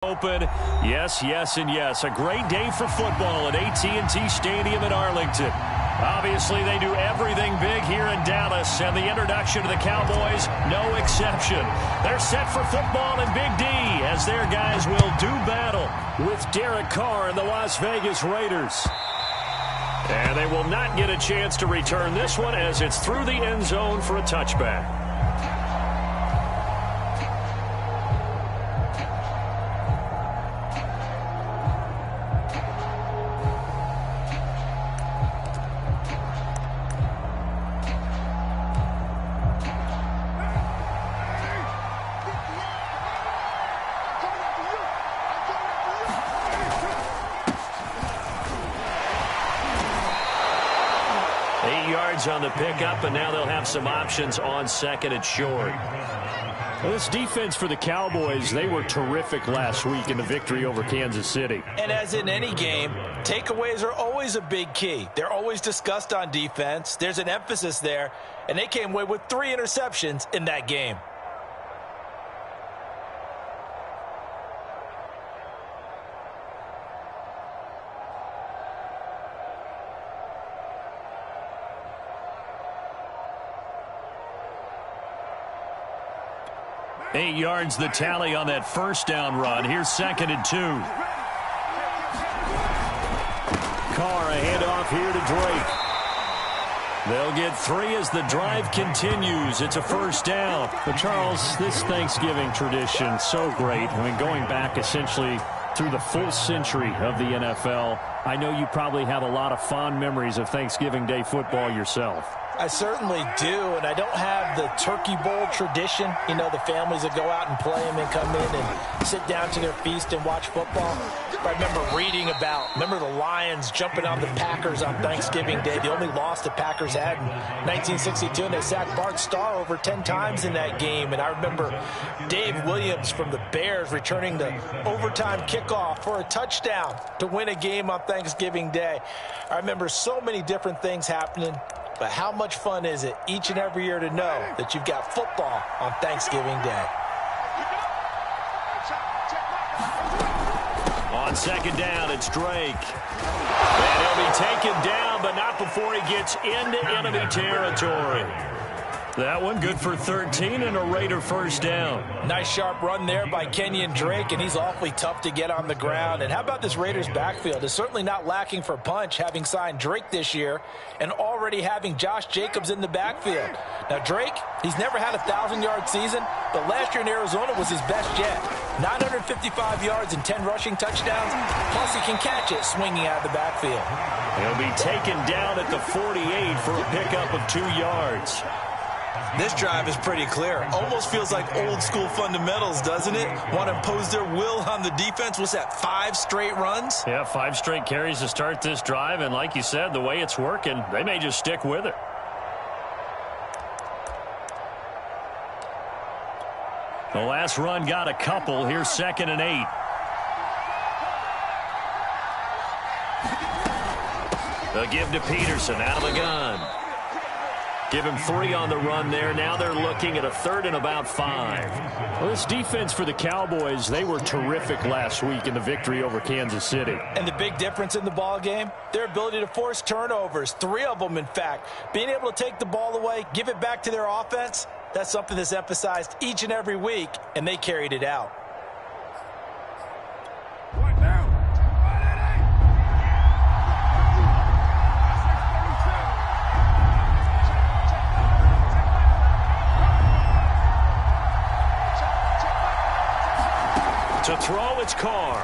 Open. Yes, yes, and yes. A great day for football at AT&T Stadium in Arlington. Obviously, they do everything big here in Dallas, and the introduction to the Cowboys, no exception. They're set for football in Big D as their guys will do battle with Derek Carr and the Las Vegas Raiders. And they will not get a chance to return this one as it's through the end zone for a touchback. 8 yards on the pickup, and now they'll have some options on second and short. Well, this defense for the Cowboys, they were terrific last week in the victory over Kansas City. And as in any game, takeaways are always a big key. They're always discussed on defense. There's an emphasis there, and they came away with 3 interceptions in that game. Eight yards the tally on that first down run. Here's second and 2. Carr, a handoff here to Drake. They'll get 3 as the drive continues. It's a first down. But Charles, this Thanksgiving tradition, so great. I mean, going back essentially through the full century of the NFL, I know you probably have a lot of fond memories of Thanksgiving Day football yourself. I certainly do, and I don't have the Turkey Bowl tradition. You know, the families that go out and play and then come in and sit down to their feast and watch football. But I remember the Lions jumping on the Packers on Thanksgiving Day. The only loss the Packers had in 1962, and they sacked Bart Starr over 10 times in that game. And I remember Dave Williams from the Bears returning the overtime kickoff for a touchdown to win a game on Thanksgiving Day. I remember so many different things happening. But how much fun is it each and every year to know that you've got football on Thanksgiving Day? On second down, it's Drake. And he'll be taken down, but not before he gets into enemy territory. That one good for 13 and a Raider first down. Nice sharp run there by Kenyon Drake, and he's awfully tough to get on the ground. And how about this Raiders backfield? It's certainly not lacking for punch, having signed Drake this year and already having Josh Jacobs in the backfield. Now Drake, he's never had a 1,000-yard season, but last year in Arizona was his best yet. 955 yards and 10 rushing touchdowns, plus he can catch it swinging out of the backfield. He'll be taken down at the 48 for a pickup of 2 yards. This drive is pretty clear. Almost feels like old school fundamentals, doesn't it? Want to impose their will on the defense. What's that, 5 straight runs? Yeah, 5 straight carries to start this drive. And like you said, the way it's working, they may just stick with it. The last run got a couple. Here's second and 8. They'll give to Peterson out of the gun. Give him 3 on the run there. Now they're looking at a 3rd and about 5. Well, this defense for the Cowboys, they were terrific last week in the victory over Kansas City. And the big difference in the ball game, their ability to force turnovers, 3 of them in fact. Being able to take the ball away, give it back to their offense, that's something that's emphasized each and every week, and they carried it out. To throw, it's Carr.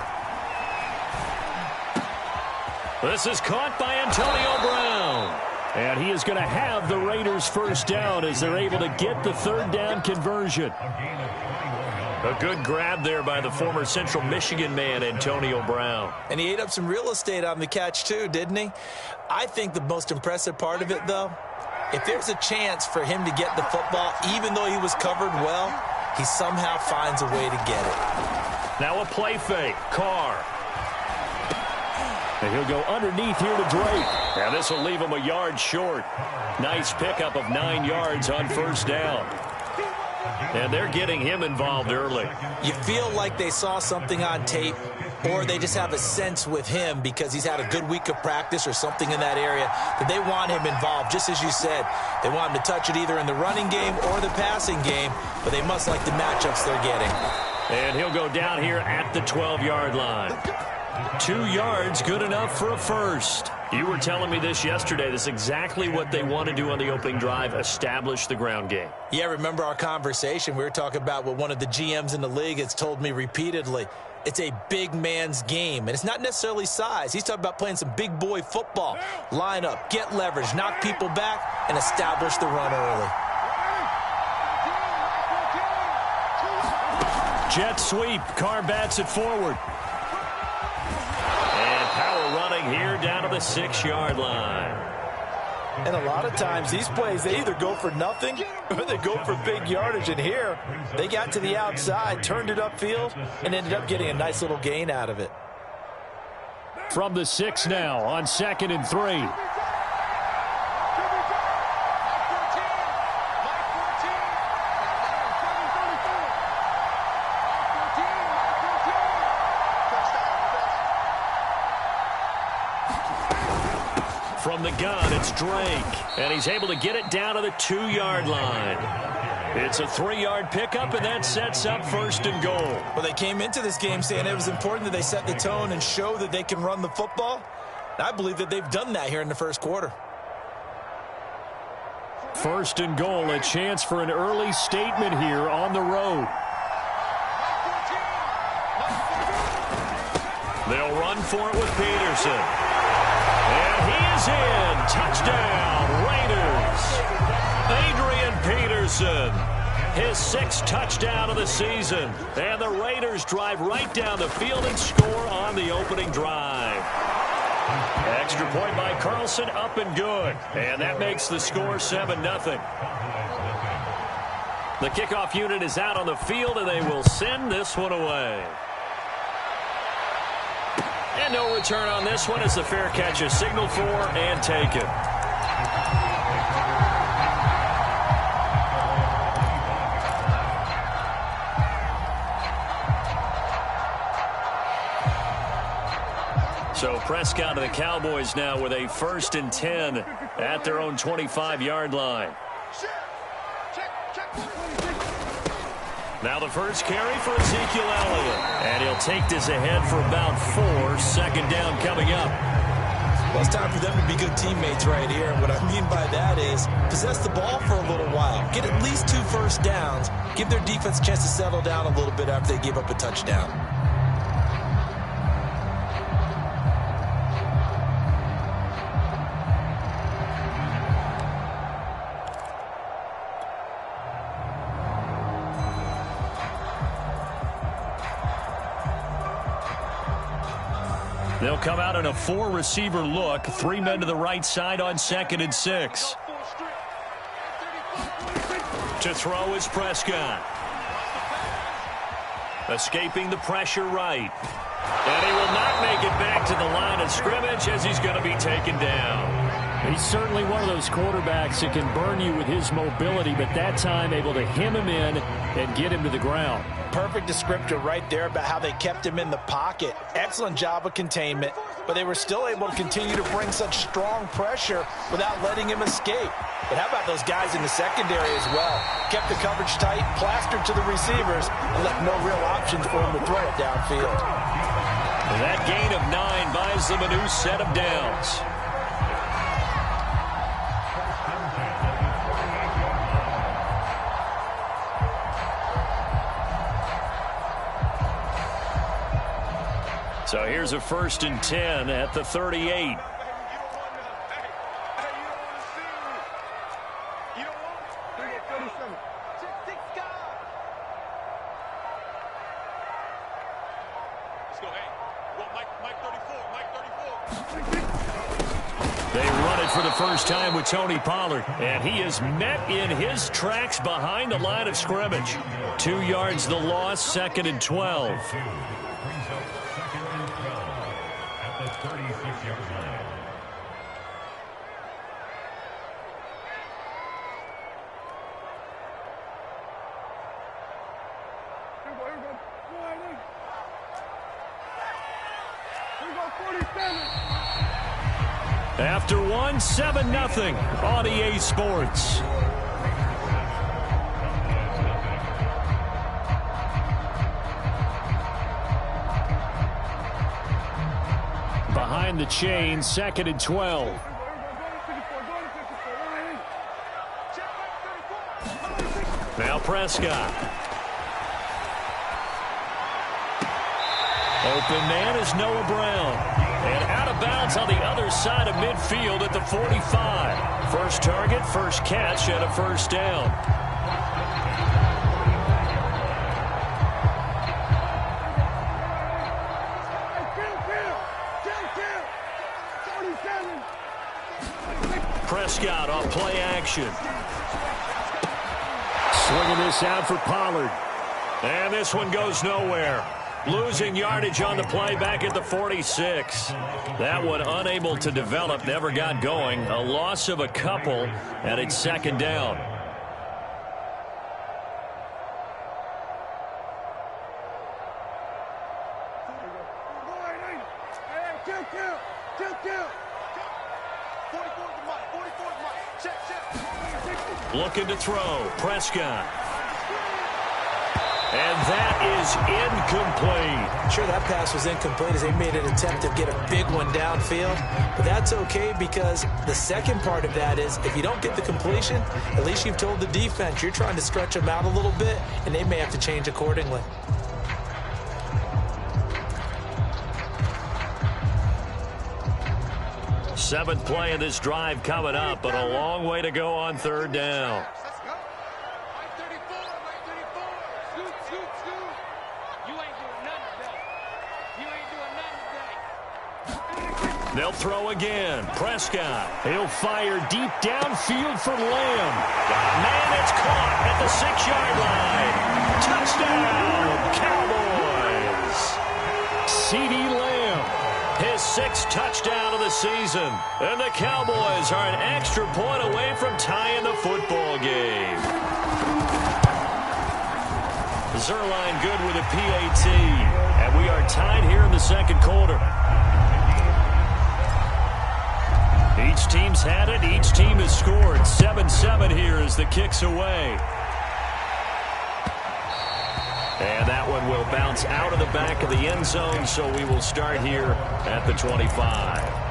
This is caught by Antonio Brown. And he is going to have the Raiders first down as they're able to get the 3rd down conversion. A good grab there by the former Central Michigan man, Antonio Brown. And he ate up some real estate on the catch too, didn't he? I think the most impressive part of it, though, if there's a chance for him to get the football, even though he was covered well, he somehow finds a way to get it. Now a play fake. Carr. And he'll go underneath here to Drake. And this will leave him a yard short. Nice pickup of 9 yards on first down. And they're getting him involved early. You feel like they saw something on tape, or they just have a sense with him because he's had a good week of practice or something in that area that they want him involved. Just as you said, they want him to touch it either in the running game or the passing game, but they must like the matchups they're getting. And he'll go down here at the 12-yard line. 2 yards, good enough for a first. You were telling me this yesterday. This is exactly what they want to do on the opening drive, establish the ground game. Yeah, remember our conversation? We were talking about what one of the GMs in the league has told me repeatedly. It's a big man's game, and it's not necessarily size. He's talking about playing some big boy football. Line up, get leverage, knock people back, and establish the run early. Jet sweep. Carr bats it forward. And power running here down to the 6-yard line. And a lot of times these plays, they either go for nothing or they go for big yardage. And here, they got to the outside, turned it upfield, and ended up getting a nice little gain out of it. From the 6 now on 2nd and 3. From the gun, it's Drake. And he's able to get it down to the 2-yard line. It's a 3-yard pickup, and that sets up 1st and goal. Well, they came into this game saying it was important that they set the tone and show that they can run the football. And I believe that they've done that here in the first quarter. 1st and goal, a chance for an early statement here on the road. They'll run for it with Peterson. And he is in. Touchdown, Raiders. Adrian Peterson, his 6th touchdown of the season. And the Raiders drive right down the field and score on the opening drive. Extra point by Carlson, up and good. And that makes the score 7-0. The kickoff unit is out on the field, and they will send this one away. And no return on this one as the fair catch is signaled for and taken. So Prescott of the Cowboys now with a 1st and 10 at their own 25-yard line. Now the first carry for Ezekiel Elliott. And he'll take this ahead for about 4. 2nd down coming up. Well, it's time for them to be good teammates right here. And what I mean by that is possess the ball for a little while. Get at least 2 first downs. Give their defense a chance to settle down a little bit after they give up a touchdown. They'll come out in a 4-receiver look. 3 men to the right side on 2nd and 6. To throw is Prescott. Escaping the pressure right. And he will not make it back to the line of scrimmage as he's going to be taken down. He's certainly one of those quarterbacks that can burn you with his mobility, but that time able to hem him in and get him to the ground. Perfect descriptor right there about how they kept him in the pocket. Excellent job of containment, but they were still able to continue to bring such strong pressure without letting him escape. But how about those guys in the secondary as well? Kept the coverage tight, plastered to the receivers, and left no real options for him to throw it downfield. That gain of 9 buys them a new set of downs. So here's a 1st and 10 at the 38. They run it for the first time with Tony Pollard, and he is met in his tracks behind the line of scrimmage. 2 yards the loss, 2nd and 12. After one, 7-0 on EA Sports. Behind the chain, 2nd and 12. Now Prescott. Open man is Noah Brown. And out of bounds on the other side of midfield at the 45. First target, first catch, and a first down. Prescott off play action. Swinging this out for Pollard. And this one goes nowhere. Losing yardage on the play back at the 46. That one unable to develop, never got going. A loss of a couple, and it's 2nd down. Looking to throw. Prescott. And that is incomplete. Sure, that pass was incomplete as they made an attempt to get a big one downfield. But that's okay because the second part of that is if you don't get the completion, at least you've told the defense you're trying to stretch them out a little bit, and they may have to change accordingly. Seventh play of this drive coming up, but a long way to go on 3rd down. They'll throw again. Prescott. He'll fire deep downfield for Lamb. Man, it's caught at the 6-yard line. Touchdown, Cowboys. CeeDee Lamb, his 6th touchdown of the season. And the Cowboys are an extra point away from tying the football game. Zerline good with a PAT. And we are tied here in the 2nd quarter. Each team's had it. Each team has scored. 7-7 here as the kick's away. And that one will bounce out of the back of the end zone, so we will start here at the 25.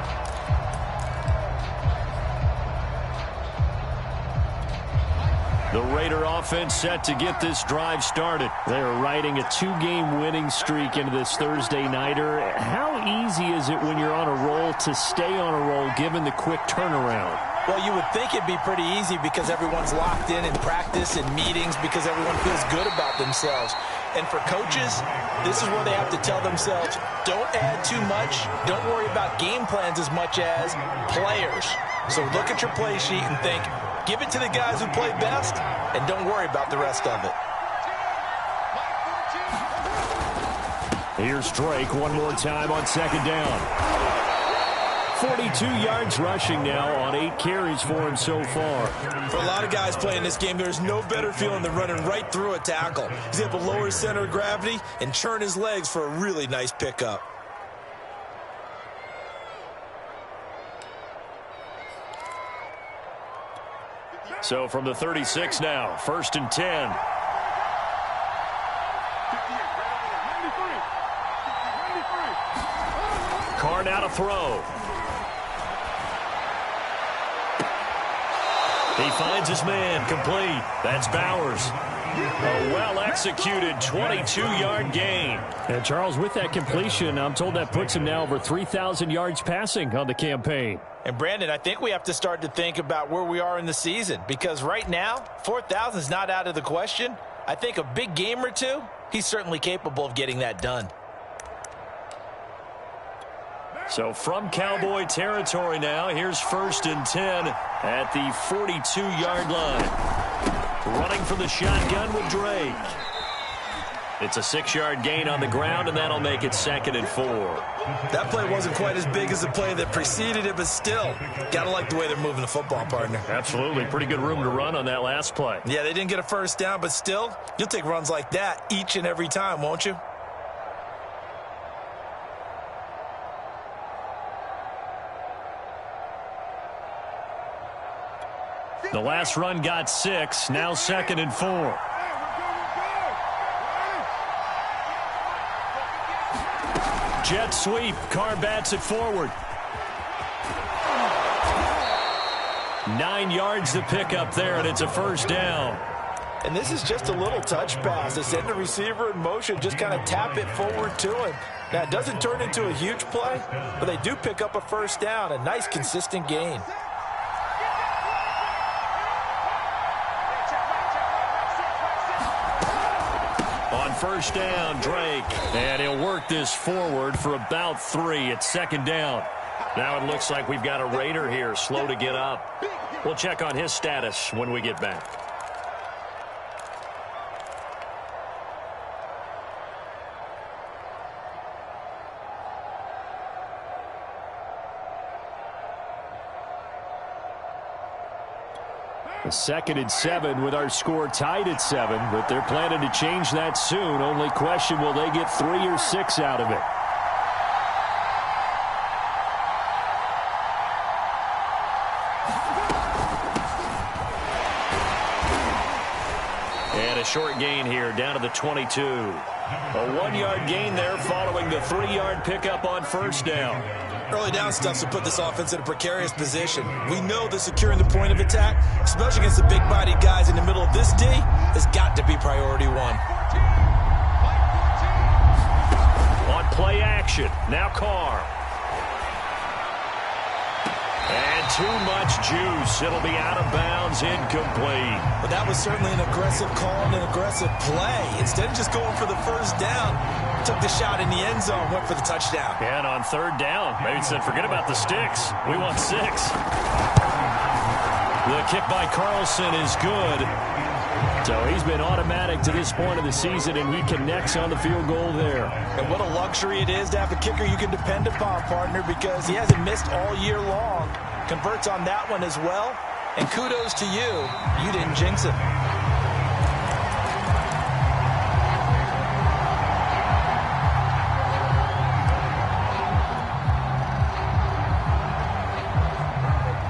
The Raider offense set to get this drive started. They're riding a 2-game winning streak into this Thursday nighter. How easy is it when you're on a roll to stay on a roll given the quick turnaround? Well, you would think it'd be pretty easy because everyone's locked in practice and meetings because everyone feels good about themselves. And for coaches, this is where they have to tell themselves, don't add too much. Don't worry about game plans as much as players. So look at your play sheet and think, give it to the guys who play best, and don't worry about the rest of it. Here's Drake one more time on 2nd down. 42 yards rushing now on 8 carries for him so far. For a lot of guys playing this game, there's no better feeling than running right through a tackle. He's able to lower his center of gravity and churn his legs for a really nice pickup. So from the 36 now, 1st and 10. Carr now to throw. He finds his man, complete. That's Bowers. A well-executed 22-yard gain. And Charles, with that completion, I'm told that puts him now over 3,000 yards passing on the campaign. And Brandon, I think we have to start to think about where we are in the season because right now, 4,000 is not out of the question. I think a big game or two, he's certainly capable of getting that done. So from Cowboy territory now, here's 1st and 10 at the 42-yard line. Running from the shotgun with Drake. It's a 6-yard gain on the ground, and that'll make it 2nd and 4. That play wasn't quite as big as the play that preceded it, but still, gotta like the way they're moving the football, partner. Absolutely. Pretty good room to run on that last play. Yeah, they didn't get a first down, but still, you'll take runs like that each and every time, won't you? The last run got 6. Now 2nd and 4. Jet sweep. Carr bats it forward. 9 yards to pick up there, and it's a first down. And this is just a little touch pass. They send the receiver in motion, just kind of tap it forward to him. Now, it doesn't turn into a huge play, but they do pick up a first down, a nice, consistent gain. On first down, Drake. And he'll work this forward for about 3. It's 2nd down. Now it looks like we've got a Raider here, slow to get up. We'll check on his status when we get back. A 2nd and 7 with our score tied at 7, but they're planning to change that soon. Only question, will they get 3 or 6 out of it? And a short gain here down to the 22. A 1-yard gain there following the 3-yard pickup on first down. Early down stuff to put this offense in a precarious position. We know that securing the point of attack, especially against the big-bodied guys in the middle of this D, has got to be priority 1. On play action, now Carr. And too much juice. It'll be out of bounds, incomplete. But that was certainly an aggressive call and an aggressive play. Instead of just going for the first down, took the shot in the end zone, went for the touchdown. And on 3rd down, maybe said, forget about the sticks. We want 6. The kick by Carlson is good. So he's been automatic to this point of the season, and he connects on the field goal there. And what a luxury it is to have a kicker you can depend upon, partner, because he hasn't missed all year long. Converts on that one as well. And kudos to you. You didn't jinx it.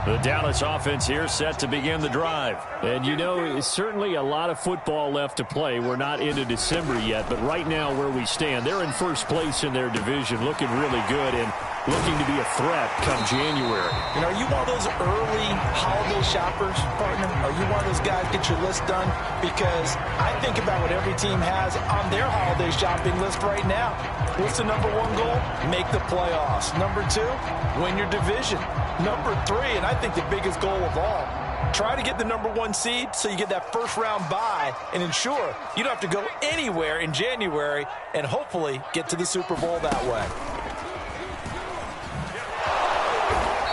The Dallas offense here set to begin the drive. And you know, certainly a lot of football left to play. We're not into December yet, but right now where we stand, they're in first place in their division, looking really good and looking to be a threat come January. And are you one of those early holiday shoppers, partner? Are you one of those guys get your list done? Because I think about what every team has on their holiday shopping list right now. What's the number 1 goal? Make the playoffs. Number 2, win your division. Number 3, and I think the biggest goal of all, try to get the number 1 seed so you get that first round bye and ensure you don't have to go anywhere in January and hopefully get to the Super Bowl that way.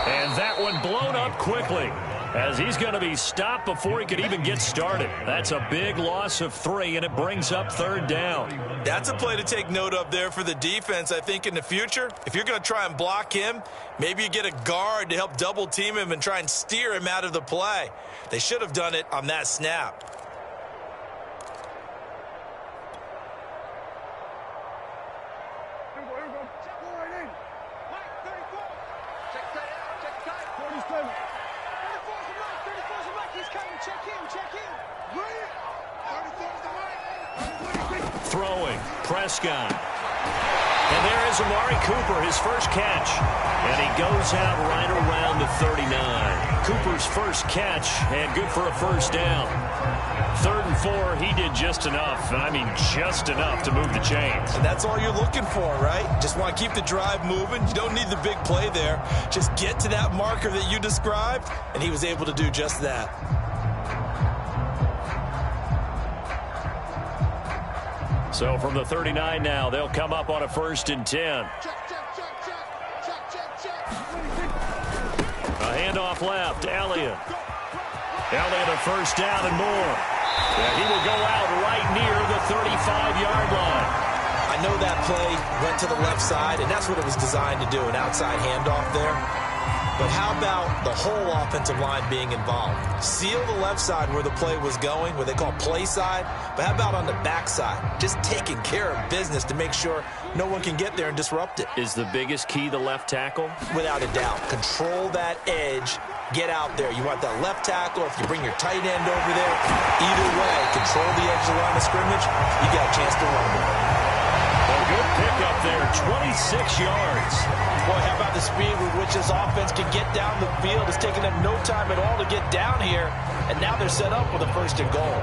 And that one blown up quickly as he's going to be stopped before he could even get started. That's a big loss of 3, and it brings up 3rd down. That's a play to take note of there for the defense, I think, in the future. If you're going to try and block him, maybe you get a guard to help double team him and try and steer him out of the play. They should have done it on that snap. Throwing, Prescott. And there is Amari Cooper, his first catch. And he goes out right around the 39. Cooper's first catch, and good for a first down. 3rd and 4, he did just enough. I mean, just enough to move the chains. And that's all you're looking for, right? Just want to keep the drive moving. You don't need the big play there. Just get to that marker that you described, and he was able to do just that. So from the 39 now, they'll come up on a 1st and 10. A handoff left, Elliott. Elliott a first down and more. And he will go out right near the 35-yard line. I know that play went to the left side, and that's what it was designed to do, an outside handoff there. But how about the whole offensive line being involved? Seal the left side where the play was going, what they call play side. But how about on the back side? Just taking care of business to make sure no one can get there and disrupt it. Is the biggest key the left tackle? Without a doubt. Control that edge. Get out there. You want that left tackle. If you bring your tight end over there, either way, control the edge of the line of scrimmage, you got a chance to run with it. A good pickup there, 26 yards. Boy, how about the speed with which this offense can get down the field? It's taken them no time at all to get down here, and now they're set up with a 1st and goal.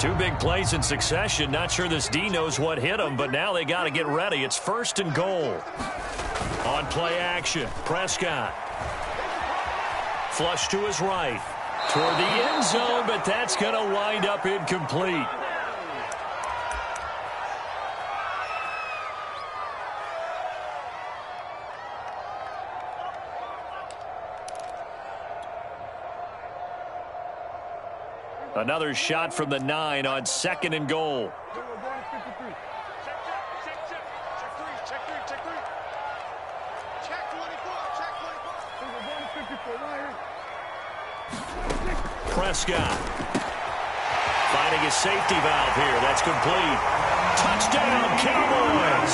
Two big plays in succession. Not sure this D knows what hit him, but now they got to get ready. It's 1st and goal. On play action, Prescott. Flush to his right. Toward the end zone, but that's going to wind up incomplete. Another shot from the 9 on 2nd and goal. Prescott finding his safety valve here. That's complete. Touchdown, Cowboys.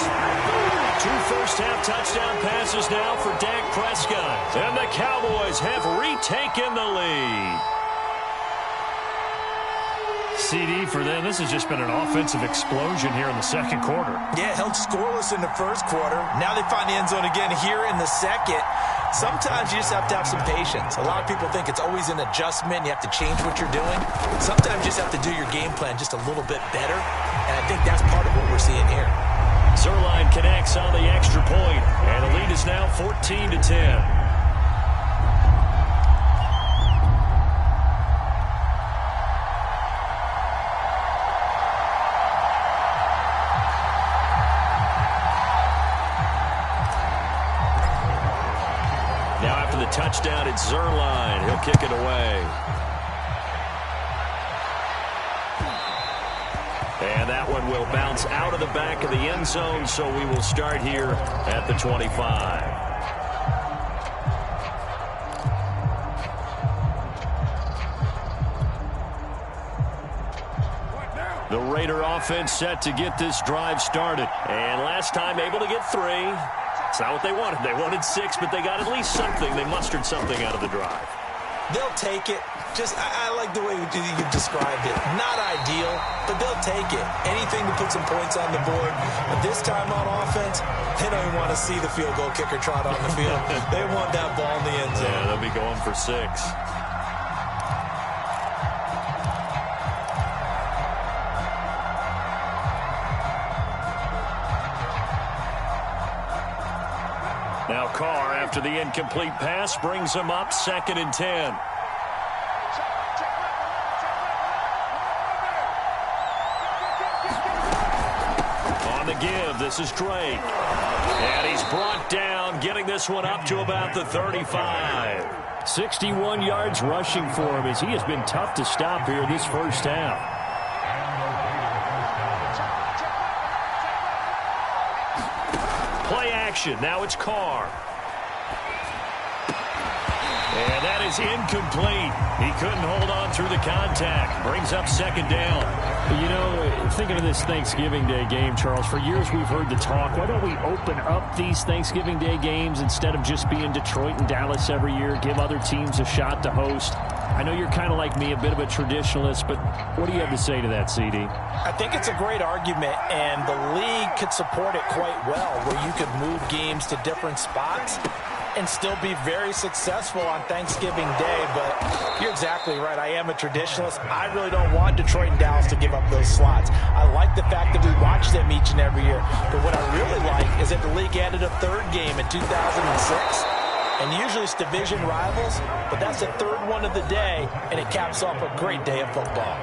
2 first-half touchdown passes now for Dak Prescott. And the Cowboys have retaken the lead. CD for them, this has just been an offensive explosion here in the 2nd quarter. Yeah, held scoreless in the 1st quarter. Now they find the end zone again here in the 2nd. Sometimes you just have to have some patience. A lot of people think it's always an adjustment. You have to change what you're doing. Sometimes you just have to do your game plan just a little bit better. And I think that's part of what we're seeing here. Zuerlein connects on the extra point, and the lead is now 14-10. Touchdown, it's Zuerlein. He'll kick it away. And that one will bounce out of the back of the end zone, so we will start here at the 25. The Raider offense set to get this drive started. And last time able to get 3. It's not what they wanted. They wanted 6, but they got at least something. They mustered something out of the drive. They'll take it. I like the way you described it. Not ideal, but they'll take it. Anything to put some points on the board. But this time on offense, they don't even want to see the field goal kicker trot on the field. They want that ball in the end zone. Yeah, they'll be going for 6. Now Carr, after the incomplete pass, brings him up 2nd and 10. On the give, this is Drake. And he's brought down, getting this one up to about the 35. 61 yards rushing for him as he has been tough to stop here this 1st half. Play action. Now it's Carr. And that is incomplete. He couldn't hold on through the contact. Brings up 2nd down. You know, thinking of this Thanksgiving Day game, Charles, for years we've heard the talk, why don't we open up these Thanksgiving Day games instead of just being Detroit and Dallas every year, give other teams a shot to host? I know you're kind of like me, a bit of a traditionalist, but what do you have to say to that, CD? I think it's a great argument, and the league could support it quite well, where you could move games to different spots and still be very successful on Thanksgiving Day. But you're exactly right. I am a traditionalist. I really don't want Detroit and Dallas to give up those slots. I like the fact that we watch them each and every year. But what I really like is that the league added a 3rd game in 2006. And usually it's division rivals, but that's the 3rd one of the day, and it caps off a great day of football.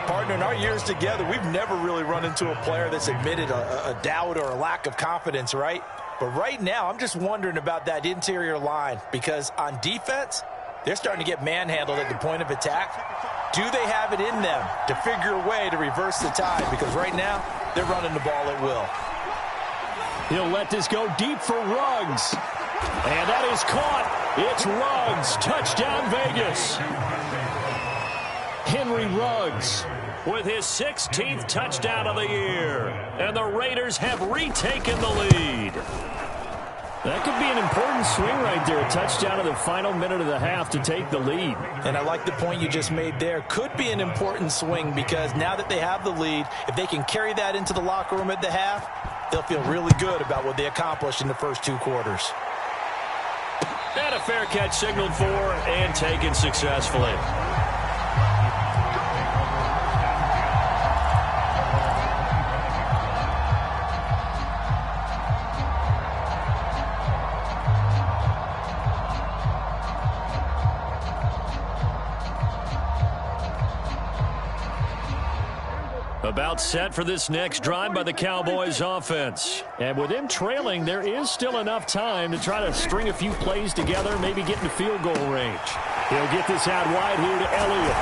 Partner, in our years together, we've never really run into a player that's admitted a doubt or a lack of confidence, right? But right now, I'm just wondering about that interior line, because on defense, they're starting to get manhandled at the point of attack. Do they have it in them to figure a way to reverse the tide? Because right now, they're running the ball at will. He'll let this go deep for Ruggs. And that is caught. It's Ruggs. Touchdown, Vegas. Henry Ruggs with his 16th touchdown of the year. And the Raiders have retaken the lead. That could be an important swing right there. A touchdown in the final minute of the half to take the lead. And I like the point you just made there. Could be an important swing because now that they have the lead, if they can carry that into the locker room at the half, they'll feel really good about what they accomplished in the first 2 quarters. And a fair catch signaled for and taken successfully. About set for this next drive by the Cowboys offense. And with them trailing, there is still enough time to try to string a few plays together, maybe get into field goal range. He'll get this out wide here to Elliott.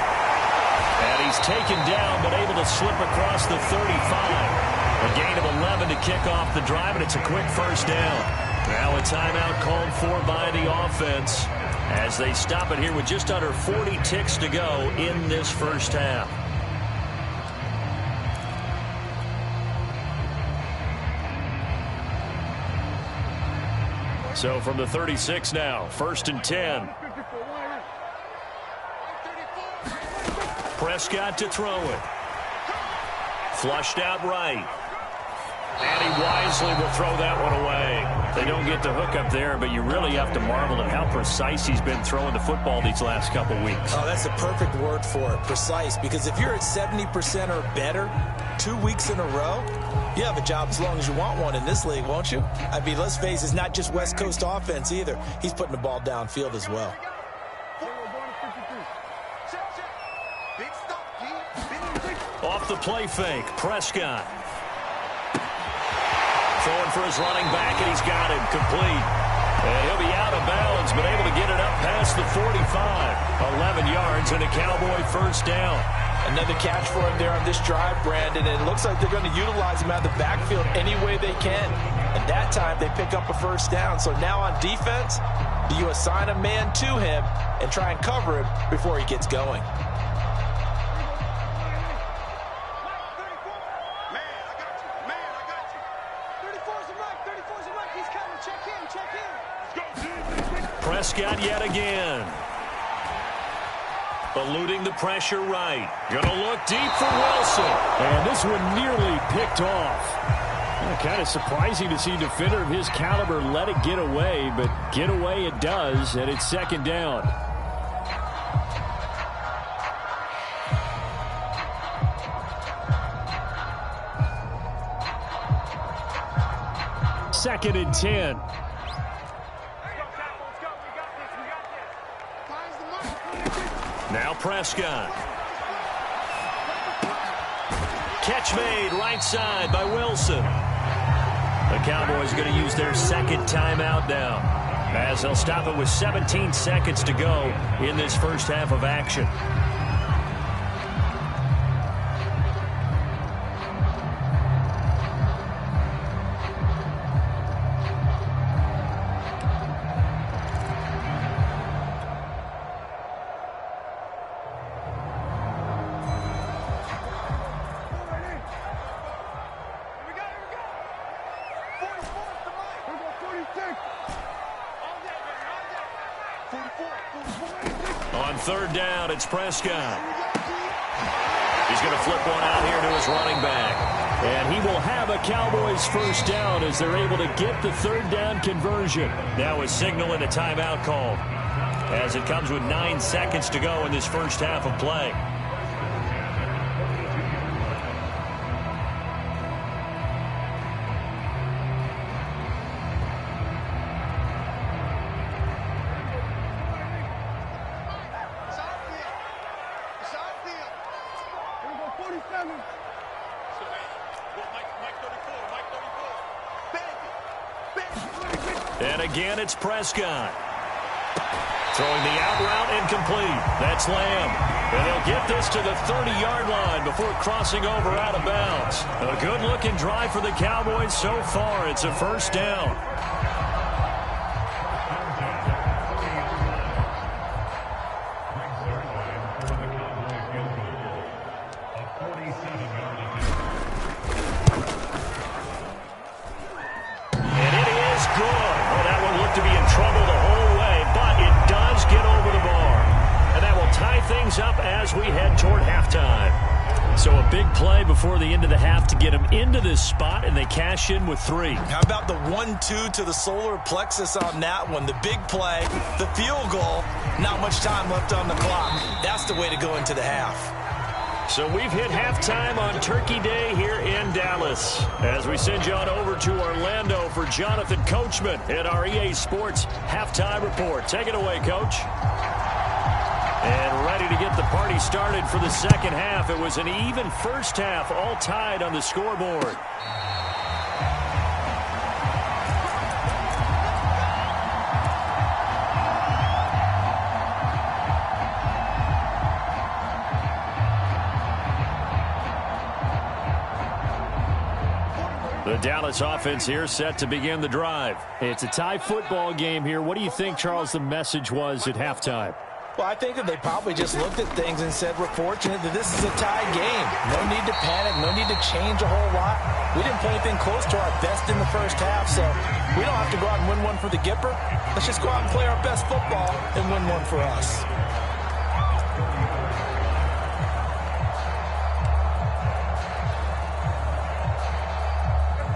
And he's taken down, but able to slip across the 35. A gain of 11 to kick off the drive, and it's a quick first down. Now a timeout called for by the offense as they stop it here with just under 40 ticks to go in this first half. So from the 36 now, 1st and 10. Prescott to throw it. Flushed out right. And he wisely will throw that one away. They don't get the hook up there, but you really have to marvel at how precise he's been throwing the football these last couple weeks. Oh, that's a perfect word for it, precise, because if you're at 70% or better 2 weeks in a row, you have a job as long as you want one in this league, won't you? I mean, let's face it, it's not just West Coast offense either. He's putting the ball downfield as well. Off the play fake, Prescott. Throwing for his running back, and he's got him complete. And he'll be out of bounds, but able to get it up past the 45. 11 yards and a Cowboy first down. Another catch for him there on this drive, Brandon, and it looks like they're going to utilize him out of the backfield any way they can. And that time, they pick up a first down. So now on defense, do you assign a man to him and try and cover him before he gets going? Prescott yet again. Eluding the pressure right. Gonna look deep for Wilson. And this one nearly picked off. Kind of surprising to see a defender of his caliber let it get away, but get away it does, and it's 2nd down. Second and 10. Now Prescott. Catch made right side by Wilson. The Cowboys are going to use their 2nd timeout now, as they'll stop it with 17 seconds to go in this first half of action. On 3rd down, it's Prescott. He's going to flip one out here to his running back. And he will have a Cowboys first down as they're able to get the 3rd down conversion. Now a signal and a timeout called, as it comes with 9 seconds to go in this first half of play. And again, it's Prescott. Throwing the out route incomplete. That's Lamb. And they'll get this to the 30-yard line before crossing over out of bounds. A good-looking drive for the Cowboys so far. It's a first down. Up as we head toward halftime. So a big play before the end of the half to get them into this spot, and they cash in with 3. How about the 1-2 to the solar plexus on that one? The big play, the field goal, not much time left on the clock. That's the way to go into the half. So we've hit halftime on Turkey Day here in Dallas. As we send you on over to Orlando for Jonathan Coachman at our EA Sports Halftime Report. Take it away, Coach. And ready to get the party started for the second half. It was an even first half, all tied on the scoreboard. The Dallas offense here set to begin the drive. It's a tie football game here. What do you think, Charles, the message was at halftime? Well, I think that they probably just looked at things and said, we're fortunate that this is a tie game. No need to panic, no need to change a whole lot. We didn't play anything close to our best in the first half, so we don't have to go out and win one for the Gipper. Let's just go out and play our best football and win one for us.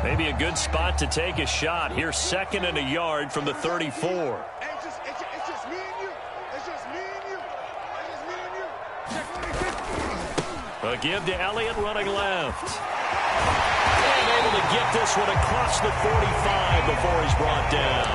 Maybe a good spot to take a shot. Here's 2nd and a yard from the 34. A give to Elliott running left. And able to get this one across the 45 before he's brought down.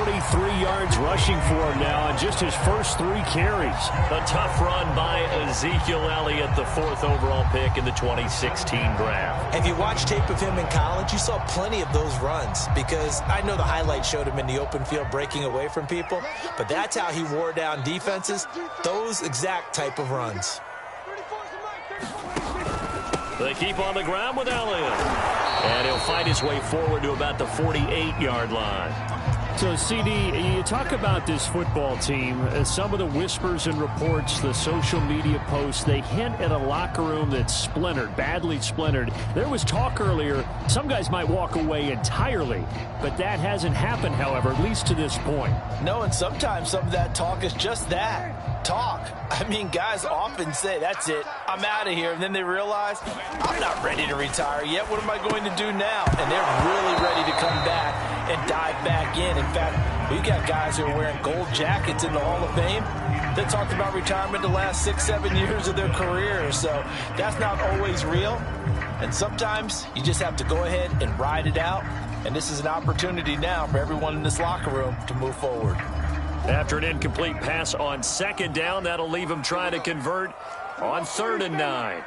43 yards rushing for him now on just his first 3 carries. A tough run by Ezekiel Elliott, the 4th overall pick in the 2016 draft. If you watch tape of him in college, you saw plenty of those runs because I know the highlights showed him in the open field breaking away from people, but that's how he wore down defenses, those exact type of runs. They keep on the ground with Elliott. And he'll fight his way forward to about the 48-yard line. So, CD, you talk about this football team. Some of the whispers and reports, the social media posts, they hint at a locker room that's splintered, badly splintered. There was talk earlier, some guys might walk away entirely, but that hasn't happened, however, at least to this point. No, and sometimes some of that talk is just that, talk. I mean, guys often say, that's it, I'm out of here, and then they realize, I'm not ready to retire yet. What am I going to do now? And they're really ready to come back and dive back in. In fact, we've got guys who are wearing gold jackets in the Hall of Fame that talked about retirement the last 6-7 years of their career. So that's not always real. And sometimes you just have to go ahead and ride it out. And this is an opportunity now for everyone in this locker room to move forward. After an incomplete pass on 2nd down, that'll leave him trying to convert on 3rd and 9.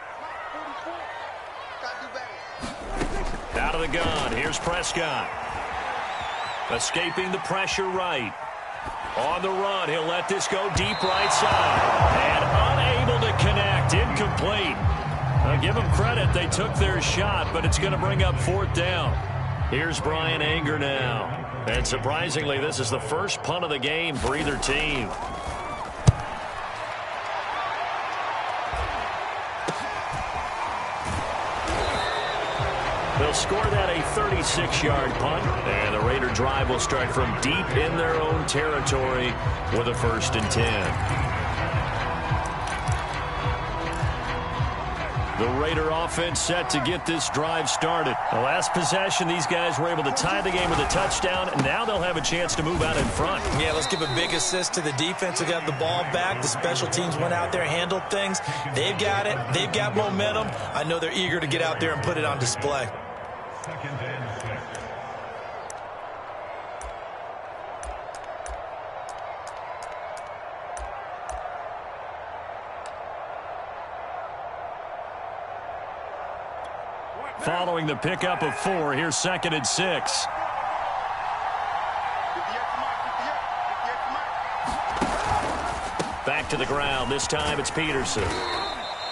Out of the gun, here's Prescott. Escaping the pressure right. On the run, he'll let this go deep right side. And unable to connect, incomplete. Now give them credit, they took their shot, but it's going to bring up 4th down. Here's Brian Anger now. And surprisingly, this is the first punt of the game for either team. They'll score that a 36-yard punt, and the Raider drive will start from deep in their own territory with a 1st and 10. The Raider offense set to get this drive started. The last possession, these guys were able to tie the game with a touchdown, and now they'll have a chance to move out in front. Yeah, let's give a big assist to the defense who got the ball back. The special teams went out there, handled things. They've got it. They've got momentum. I know they're eager to get out there and put it on display. 2nd and 6. Following the pickup of 4, here's 2nd and 6. to the ground. This time it's Peterson.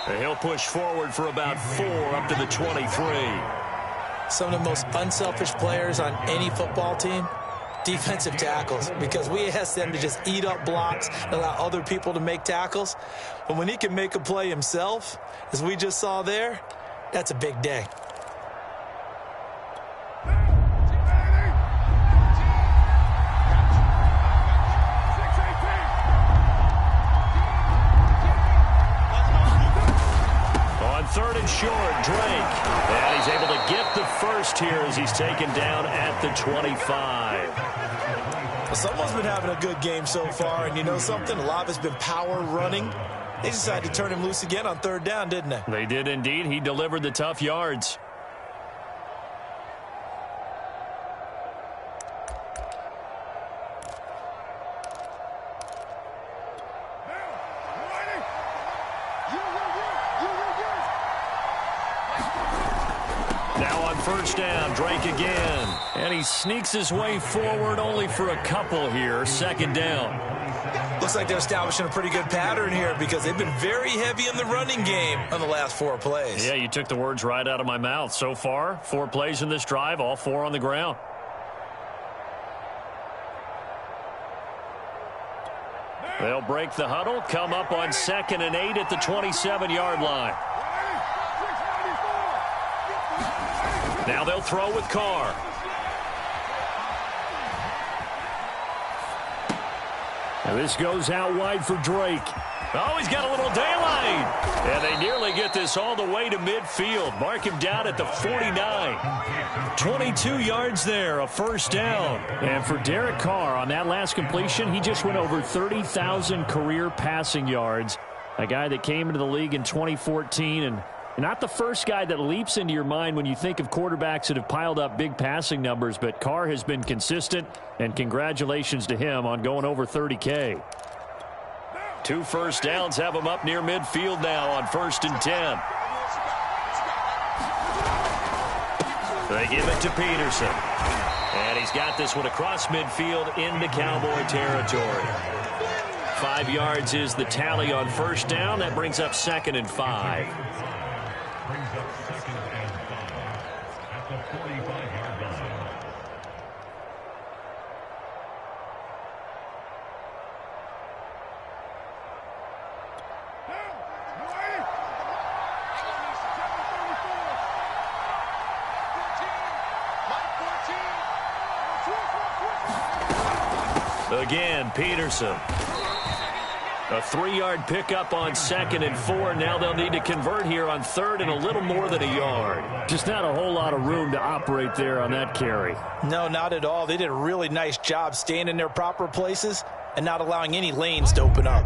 And he'll push forward for about 4 up to the 23. Some of the most unselfish players on any football team, defensive tackles, because we ask them to just eat up blocks and allow other people to make tackles. But when he can make a play himself, as we just saw there, that's a big day. Third and short, Drake. And he's able to get the first here as he's taken down at the 25. Well, someone's been having a good game so far, and you know something? A lot of it's been power running. They decided to turn him loose again on third down, didn't they? They did indeed. He delivered the tough yards. First down, Drake again. And he sneaks his way forward only for a couple here. Second down. Looks like they're establishing a pretty good pattern here because they've been very heavy in the running game on the last 4 plays. Yeah, you took the words right out of my mouth. So far, 4 plays in this drive, all 4 on the ground. They'll break the huddle, come up on 2nd and 8 at the 27-yard line. Now they'll throw with Carr. And this goes out wide for Drake. Oh, he's got a little daylight. And they nearly get this all the way to midfield. Mark him down at the 49. 22 yards there, a first down. And for Derek Carr on that last completion, he just went over 30,000 career passing yards. A guy that came into the league in 2014 and not the first guy that leaps into your mind when you think of quarterbacks that have piled up big passing numbers, but Carr has been consistent, and congratulations to him on going over 30K. 2 first downs have him up near midfield now on 1st and 10. They give it to Peterson. And he's got this one across midfield into Cowboy territory. 5 yards is the tally on first down. That brings up 2nd and 5. Brings up 2nd and 5 at the 45-yard line. Again, Peterson. A 3-yard pickup on 2nd and 4. Now they'll need to convert here on 3rd and a little more than a yard. Just not a whole lot of room to operate there on that carry. No, not at all. They did a really nice job staying in their proper places and not allowing any lanes to open up.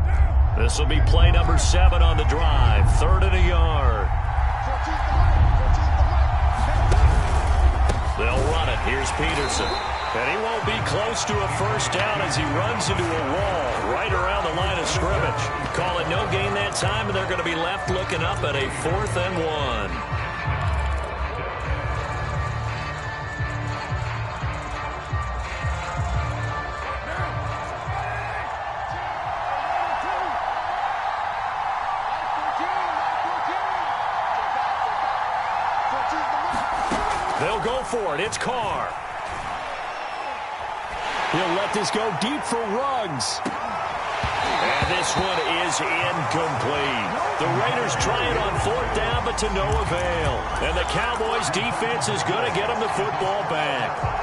This will be play number 7 on the drive. 3rd and a yard. They'll run it. Here's Peterson. And he won't be close to a first down as he runs into a wall right around the line of scrimmage. Call it no gain that time, and they're going to be left looking up at a 4th and 1. They'll go for it. It's Carr. He'll let this go deep for Ruggs. And this one is incomplete. The Raiders try it on 4th down, but to no avail. And the Cowboys defense is going to get them the football back.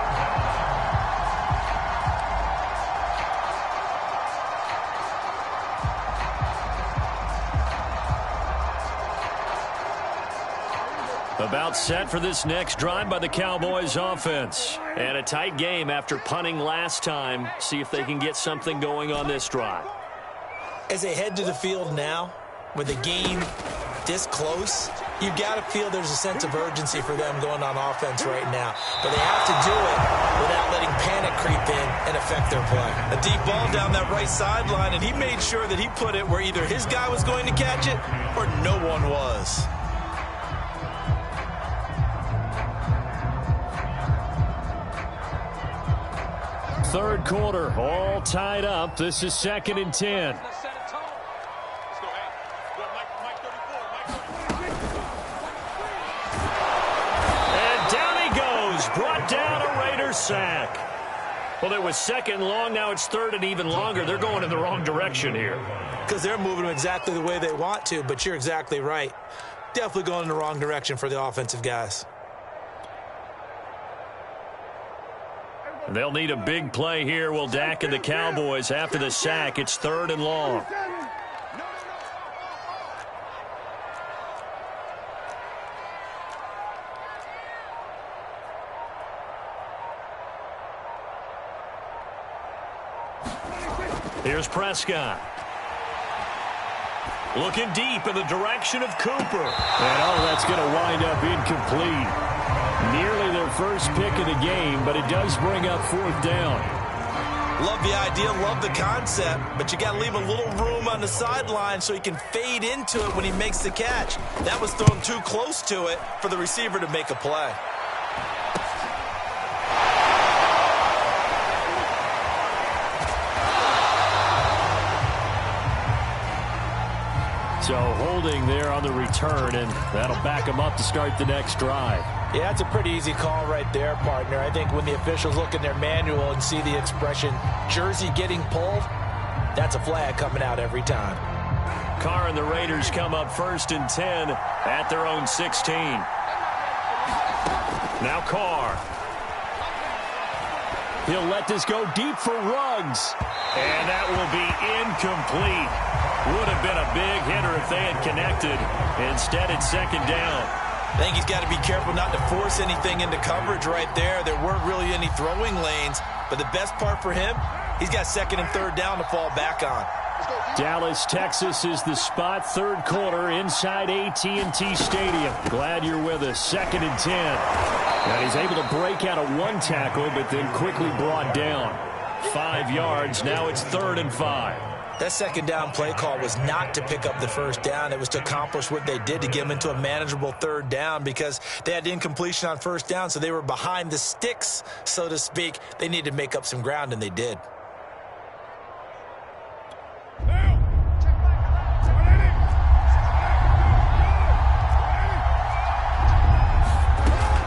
About set for this next drive by the Cowboys offense. And a tight game after punting last time. See if they can get something going on this drive. As they head to the field now, with the game this close, you've got to feel there's a sense of urgency for them going on offense right now. But they have to do it without letting panic creep in and affect their play. A deep ball down that right sideline, and he made sure that he put it where either his guy was going to catch it or no one was. Third quarter, all tied up. This is 2nd and 10. brought down, a Raider sack. Well, it was second and long. Now it's third and even longer. They're going in the wrong direction here. Because they're moving exactly the way they want to, but you're exactly right. Definitely going in the wrong direction for the offensive guys. They'll need a big play here. Will Dak and the Cowboys after the sack. It's third and long. Here's Prescott. Looking deep in the direction of Cooper. And that's going to wind up incomplete. Nearly their first pick of the game, but it does bring up fourth down. Love the idea, love the concept, but you got to leave a little room on the sideline so he can fade into it when he makes the catch. That was thrown too close to it for the receiver to make a play. So holding there on the return, and that'll back him up to start the next drive. Yeah, that's a pretty easy call right there, partner. I think when the officials look in their manual and see the expression, jersey getting pulled, that's a flag coming out every time. Carr and the Raiders come up first and 10 at their own 16. Now Carr. He'll let this go deep for Ruggs. And that will be incomplete. Would have been a big hitter if they had connected. Instead, it's second down. I think he's got to be careful not to force anything into coverage right there. There weren't really any throwing lanes. But the best part for him, he's got second and third down to fall back on. Dallas, Texas is the spot. Third quarter inside AT&T Stadium. Glad you're with us. Second and 10. And he's able to break out of one tackle, but then quickly brought down. 5 yards. Now it's third and 5. That second down play call was not to pick up the first down. It was to accomplish what they did to get them into a manageable third down because they had incompletion on first down, so they were behind the sticks, so to speak. They needed to make up some ground, and they did.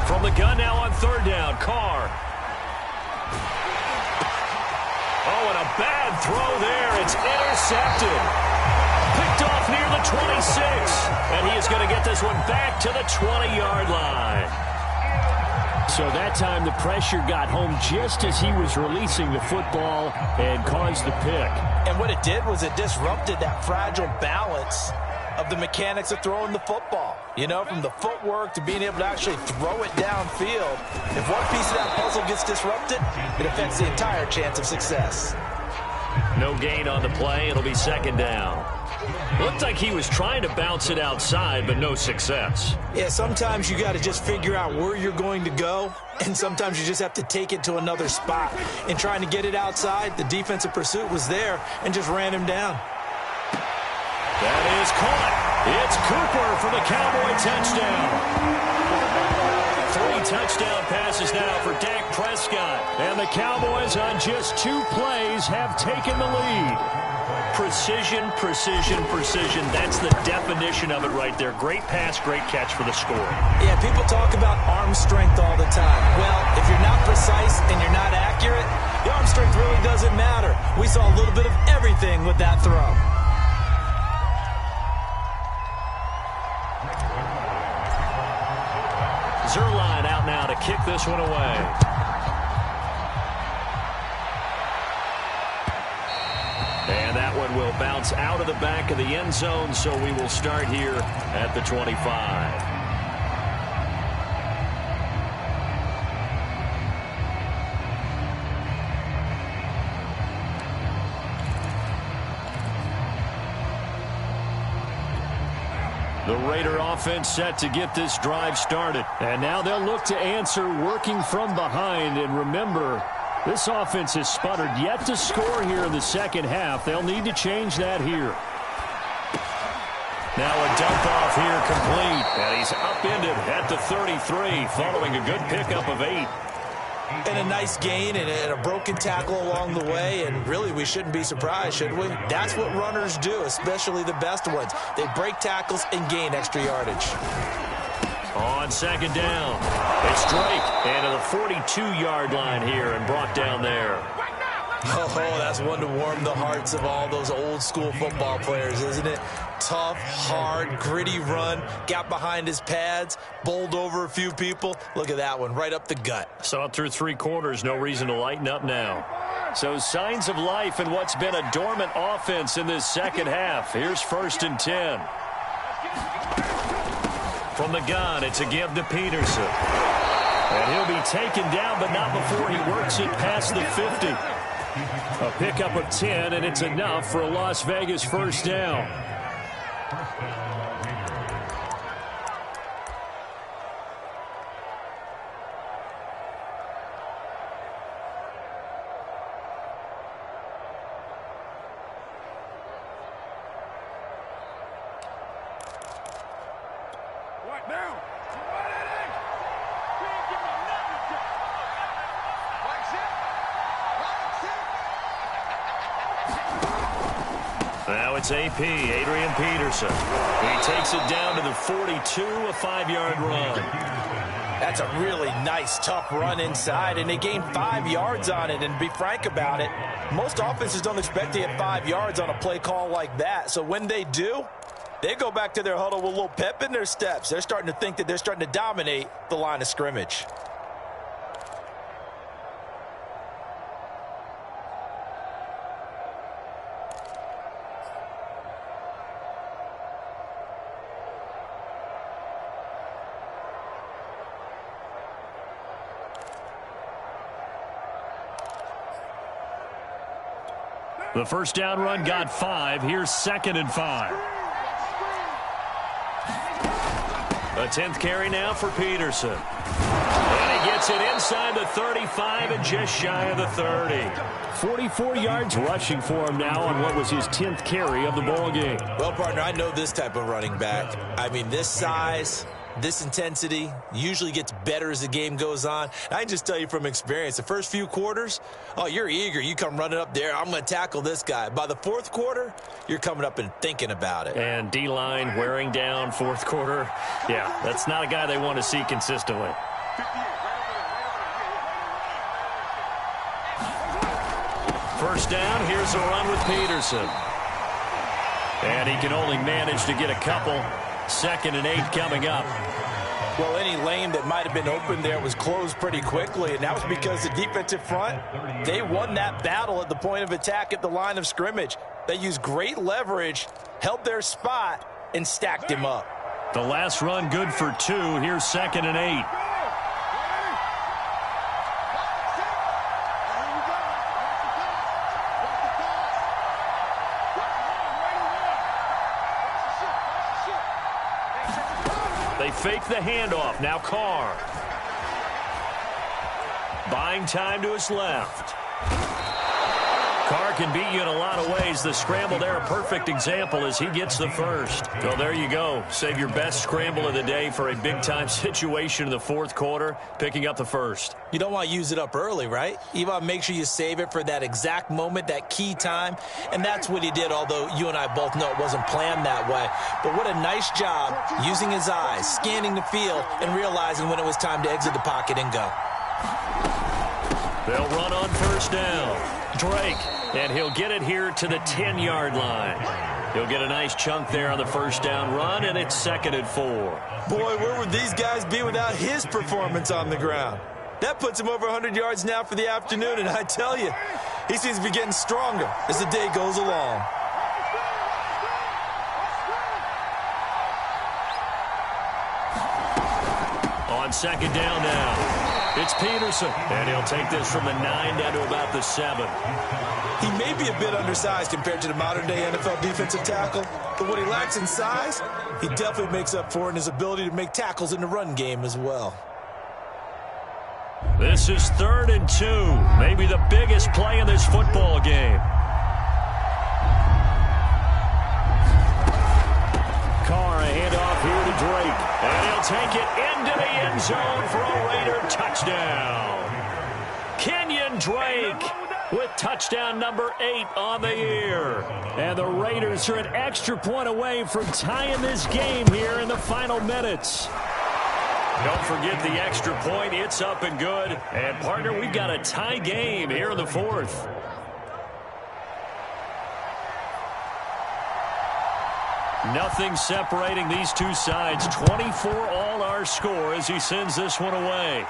From the gun now on third down, Carr. Oh, and a bad throw there. It's intercepted. Picked off near the 26. And he is going to get this one back to the 20-yard line. So that time the pressure got home just as he was releasing the football and caused the pick. And what it did was it disrupted that fragile balance of the mechanics of throwing the football. You know, from the footwork to being able to actually throw it downfield. If one piece of that puzzle gets disrupted, it affects the entire chance of success. No gain on the play. It'll be second down. Looked like he was trying to bounce it outside, but no success. Yeah, sometimes you got to just figure out where you're going to go, and sometimes you just have to take it to another spot. In trying to get it outside, the defensive pursuit was there and just ran him down. That is caught. It's Cooper for the Cowboy touchdown. 3 touchdown passes now for Dak Prescott. And the Cowboys on just 2 plays have taken the lead. Precision, precision, precision. That's the definition of it right there. Great pass, great catch for the score. Yeah, people talk about arm strength all the time. Well, if you're not precise and you're not accurate, the arm strength really doesn't matter. We saw a little bit of everything with that throw. Zerline out now to kick this one away. And that one will bounce out of the back of the end zone, so we will start here at the 25. The Raider offense set to get this drive started. And now they'll look to answer working from behind. And remember, this offense has sputtered yet to score here in the second half. They'll need to change that here. Now a dump off here complete. And he's upended at the 33 following a good pickup of 8. And a nice gain and a broken tackle along the way, and really we shouldn't be surprised, should we? That's what runners do, especially the best ones. They break tackles and gain extra yardage. On second down, it's Drake into the 42-yard line here and brought down there. Oh, that's one to warm the hearts of all those old-school football players, isn't it? Tough, hard, gritty run, got behind his pads, bowled over a few people. Look at that one, right up the gut. Saw it through 3 quarters, no reason to lighten up now. So signs of life in what's been a dormant offense in this second half. Here's 1st and 10. From the gun, it's a give to Peterson. And he'll be taken down, but not before he works it past the 50. A pickup of 10, and it's enough for a Las Vegas first down. Now it's AP, Adrian Peterson. He takes it down to the 42, a 5-yard run. That's a really nice, tough run inside, and they gained 5 yards on it. And to be frank about it, most offenses don't expect to get 5 yards on a play call like that. So when they do, they go back to their huddle with a little pep in their steps. They're starting to think that they're starting to dominate the line of scrimmage. The first down run got 5. Here's 2nd and 5. A 10th carry now for Peterson. And he gets it inside the 35 and just shy of the 30. 44 yards rushing for him now on what was his 10th carry of the ball game. Well, partner, I know this type of running back. I mean, this size, this intensity usually gets better as the game goes on. I can just tell you from experience, the first few quarters, oh, you're eager. You come running up there, I'm going to tackle this guy. By the 4th quarter, you're coming up and thinking about it. And D-line wearing down 4th quarter. Yeah, that's not a guy they want to see consistently. First down, here's a run with Peterson. And he can only manage to get a couple. 2nd and 8 coming up. Well, any lane that might have been open there was closed pretty quickly, and that was because the defensive front, they won that battle at the point of attack at the line of scrimmage. They used great leverage, held their spot, and stacked him up. The last run good for 2. Here's 2nd and 8. They fake the handoff. Now Carr. Buying time to his left. Carr can beat you in a lot of ways. The scramble there, a perfect example as he gets the first. Well, there you go. Save your best scramble of the day for a big-time situation in the 4th quarter, picking up the first. You don't want to use it up early, right? You want to make sure you save it for that exact moment, that key time. And that's what he did, although you and I both know it wasn't planned that way. But what a nice job using his eyes, scanning the field, and realizing when it was time to exit the pocket and go. They'll run on first down. Drake, and he'll get it here to the 10-yard line. He'll get a nice chunk there on the first down run, and it's 2nd and 4. Boy, where would these guys be without his performance on the ground? That puts him over 100 yards now for the afternoon, and I tell you, he seems to be getting stronger as the day goes along. On 2nd down now. It's Peterson, and he'll take this from the 9 down to about the 7. He may be a bit undersized compared to the modern-day NFL defensive tackle, but what he lacks in size, he definitely makes up for in his ability to make tackles in the run game as well. This is 3rd and 2, maybe the biggest play in this football game. Carr, a handoff here to Drake, and he'll take it into the end zone for a Raider touchdown. Kenyon Drake with touchdown number 8 on the year. And the Raiders are an extra point away from tying this game here in the final minutes. Don't forget the extra point. It's up and good. And, partner, we've got a tie game here in the fourth. Nothing separating these two sides. 24 all our score as he sends this one away.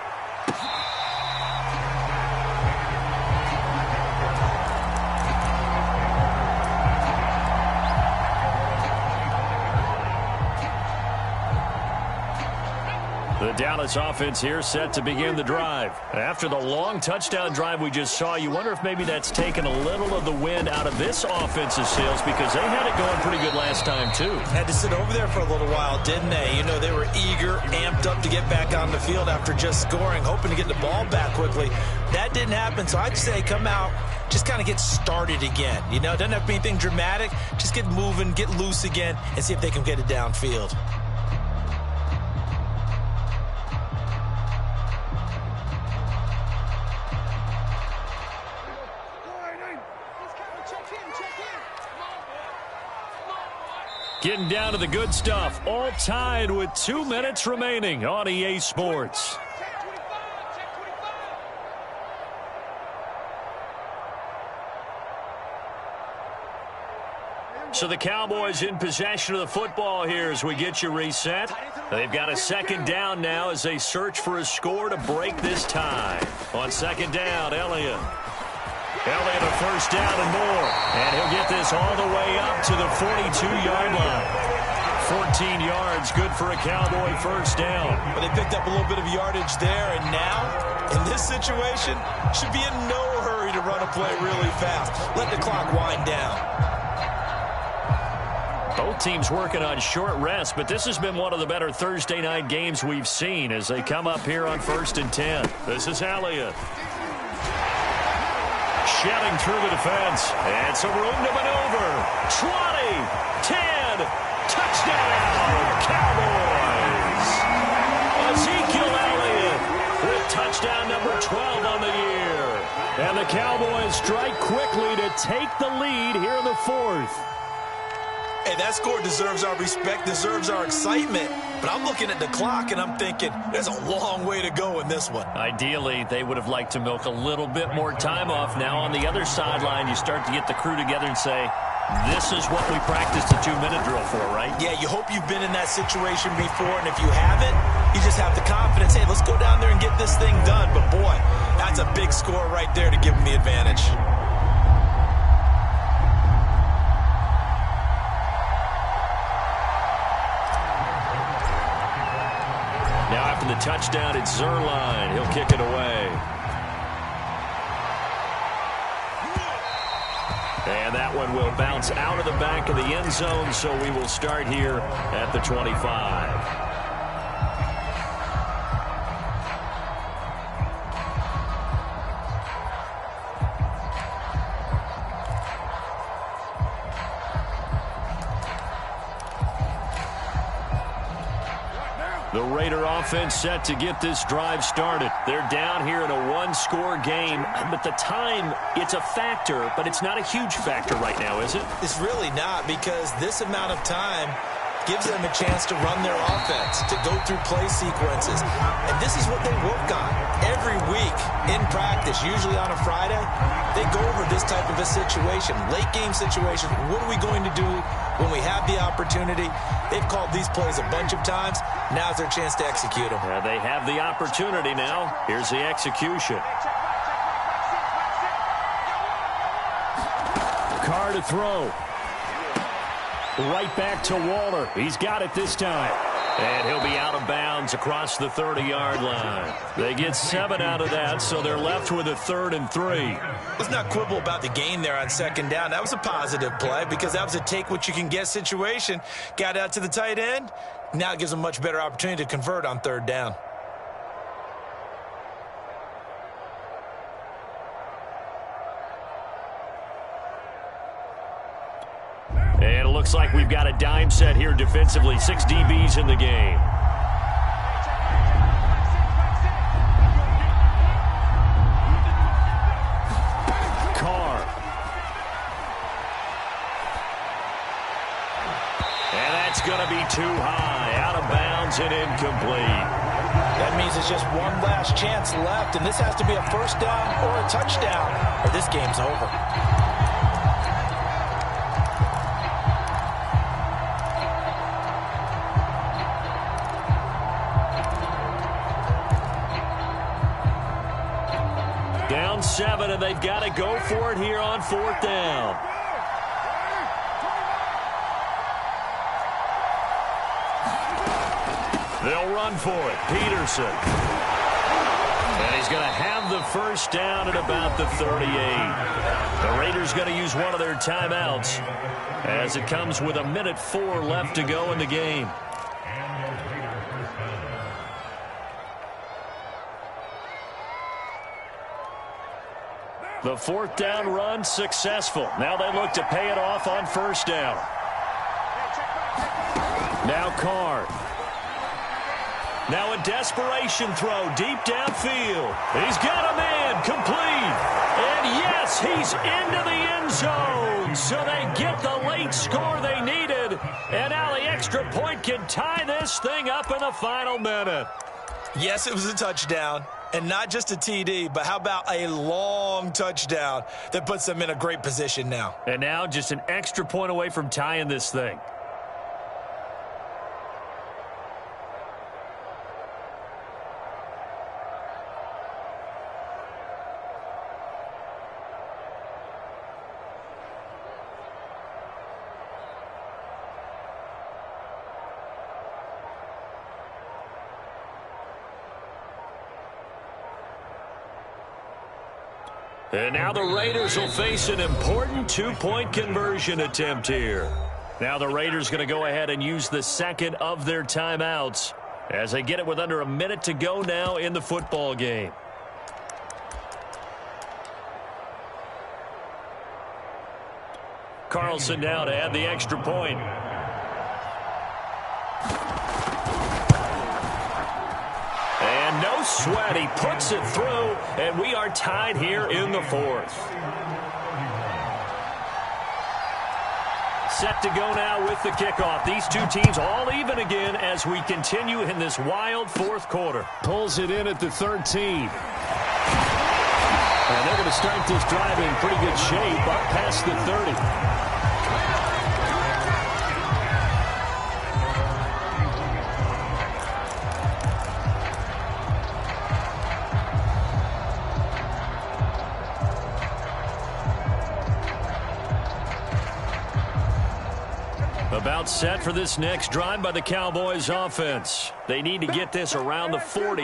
The Dallas offense here set to begin the drive. After the long touchdown drive we just saw, you wonder if maybe that's taken a little of the wind out of this offense's sails because they had it going pretty good last time, too. Had to sit over there for a little while, didn't they? You know, they were eager, amped up to get back on the field after just scoring, hoping to get the ball back quickly. That didn't happen, so I'd say come out, just kind of get started again. You know, it doesn't have to be anything dramatic. Just get moving, get loose again, and see if they can get it downfield. Getting down to the good stuff. All tied with 2 minutes remaining on EA Sports. So the Cowboys in possession of the football here as we get you reset. They've got a second down now as they search for a score to break this tie. On second down, Elliott a first down and more. And he'll get this all the way up to the 42-yard line. 14 yards, good for a Cowboy first down. But they picked up a little bit of yardage there, and now, in this situation, should be in no hurry to run a play really fast. Let the clock wind down. Both teams working on short rest, but this has been one of the better Thursday night games we've seen as they come up here on 1st and 10. This is Elliott. Shedding through the defense. And some room to maneuver. 20, 10, touchdown, Cowboys. Ezekiel Elliott with touchdown number 12 on the year. And the Cowboys strike quickly to take the lead here in the fourth. Hey, that score deserves our respect, deserves our excitement. But I'm looking at the clock, and I'm thinking there's a long way to go in this one. Ideally, they would have liked to milk a little bit more time off. Now on the other sideline, you start to get the crew together and say, this is what we practiced the 2-minute drill for, right? Yeah, you hope you've been in that situation before, and if you haven't, you just have the confidence, hey, let's go down there and get this thing done. But, boy, that's a big score right there to give them the advantage. Now after the touchdown, it's Zerline. He'll kick it away. And that one will bounce out of the back of the end zone, so we will start here at the 25. The Raider offense set to get this drive started. They're down here in a one-score game, but the time, it's a factor, but it's not a huge factor right now, is it? It's really not, because this amount of time gives them a chance to run their offense, to go through play sequences. And this is what they work on every week in practice, usually on a Friday. They go over this type of a situation, late game situation. What are we going to do when we have the opportunity? They've called these plays a bunch of times. Now's their chance to execute them. They have the opportunity now. Here's the execution. Carr to throw. Right back to Waller. He's got it this time. And he'll be out of bounds across the 30-yard line. They get 7 out of that, so they're left with a 3rd and 3. Let's not quibble about the gain there on second down. That was a positive play because that was a take-what-you-can-get situation. Got out to the tight end. Now it gives them a much better opportunity to convert on 3rd down. And it looks like we've got a dime set here defensively. 6 DBs in the game. Carr. And that's going to be too high. Out of bounds and incomplete. That means it's just one last chance left, and this has to be a first down or a touchdown, or this game's over. Down 7, and they've got to go for it here on 4th down. They'll run for it. Peterson. And he's going to have the first down at about the 38. The Raiders going to use one of their timeouts as it comes with 1:04 left to go in the game. The 4th down run successful. Now they look to pay it off on 1st down. Now Carr. Now a desperation throw deep downfield. He's got a man complete. And yes, he's into the end zone. So they get the late score they needed. And now the extra point can tie this thing up in the final minute. Yes, it was a touchdown. And not just a TD, but how about a long touchdown that puts them in a great position now. And now just an extra point away from tying this thing. And now the Raiders will face an important two-point conversion attempt here. Now the Raiders going to go ahead and use the second of their timeouts as they get it with under a minute to go now in the football game. Carlson now to add the extra point. And no sweat, he puts it through, and we are tied here in the 4th. Set to go now with the kickoff. These two teams all even again as we continue in this wild 4th quarter. Pulls it in at the 13. And they're going to start this drive in pretty good shape up past the 30. About set for this next drive by the Cowboys offense. They need to get this around the 40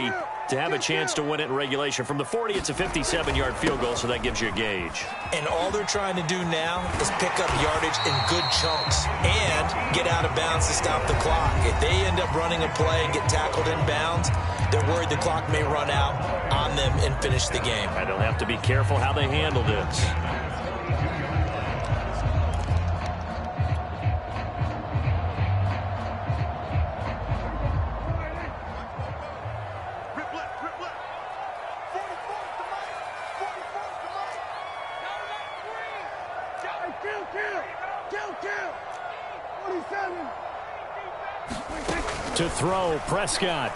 to have a chance to win it in regulation. From the 40, it's a 57-yard field goal, so that gives you a gauge. And all they're trying to do now is pick up yardage in good chunks and get out of bounds to stop the clock. If they end up running a play and get tackled in bounds, they're worried the clock may run out on them and finish the game. And they'll have to be careful how they handle this. To throw, Prescott.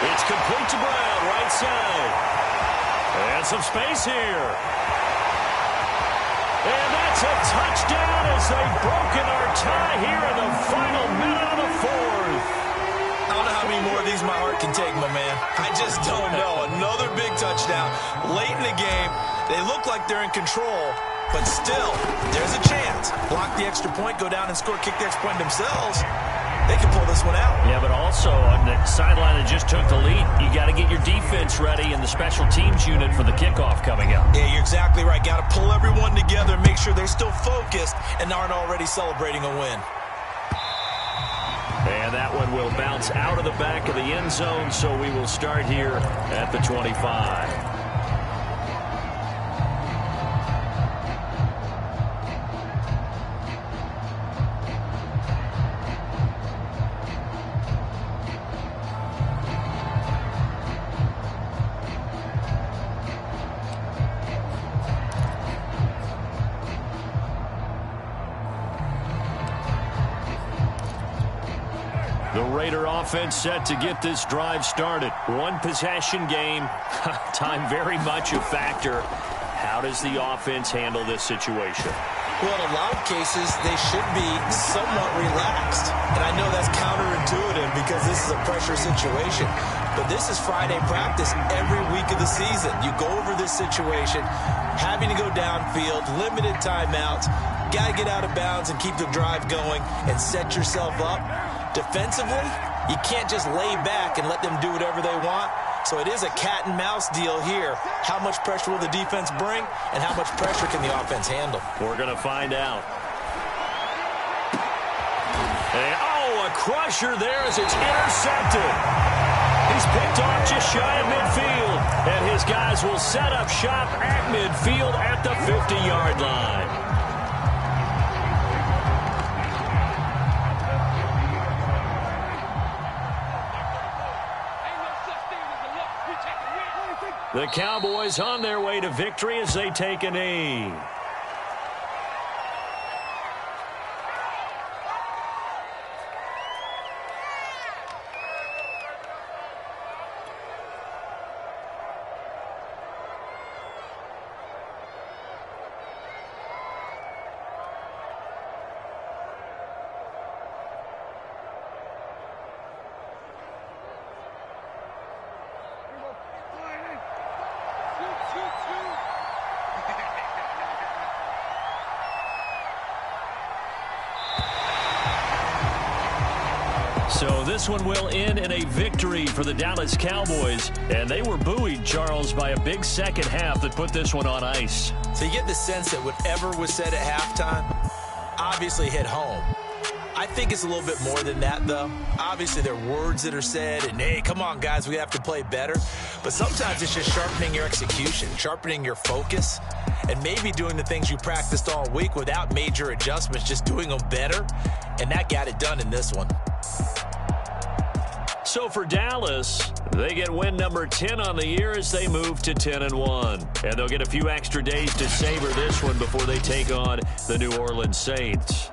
It's complete to Brown, right side. And some space here. And that's a touchdown as they've broken our tie here in the final minute of the 4th. I don't know how many more of these my heart can take, my man. I just don't know. Another big touchdown late in the game. They look like they're in control, but still, there's a chance. Block the extra point, go down and score, kick the extra point themselves. They can pull this one out. Yeah, but also on the sideline that just took the lead, you got to get your defense ready and the special teams unit for the kickoff coming up. Yeah, you're exactly right. Got to pull everyone together, make sure they're still focused and aren't already celebrating a win. And that one will bounce out of the back of the end zone, so we will start here at the 25. The Raider offense set to get this drive started. One possession game. Time very much a factor. How does the offense handle this situation? Well, in a lot of cases, they should be somewhat relaxed. And I know that's counterintuitive because this is a pressure situation. But this is Friday practice every week of the season. You go over this situation, having to go downfield, limited timeouts, got to get out of bounds and keep the drive going and set yourself up. Defensively, you can't just lay back and let them do whatever they want. So it is a cat and mouse deal here. How much pressure will the defense bring, and how much pressure can the offense handle? We're going to find out. And, a crusher there as it's intercepted. He's picked off just shy of midfield, and his guys will set up shop at midfield at the 50-yard line. The Cowboys on their way to victory as they take a knee. So this one will end in a victory for the Dallas Cowboys. And they were buoyed, Charles, by a big second half that put this one on ice. So you get the sense that whatever was said at halftime obviously hit home. I think it's a little bit more than that, though. Obviously, there are words that are said, and, hey, come on, guys, we have to play better. But sometimes it's just sharpening your execution, sharpening your focus, and maybe doing the things you practiced all week without major adjustments, just doing them better. And that got it done in this one. So for Dallas, they get win number 10 on the year as they move to 10-1. And they'll get a few extra days to savor this one before they take on the New Orleans Saints.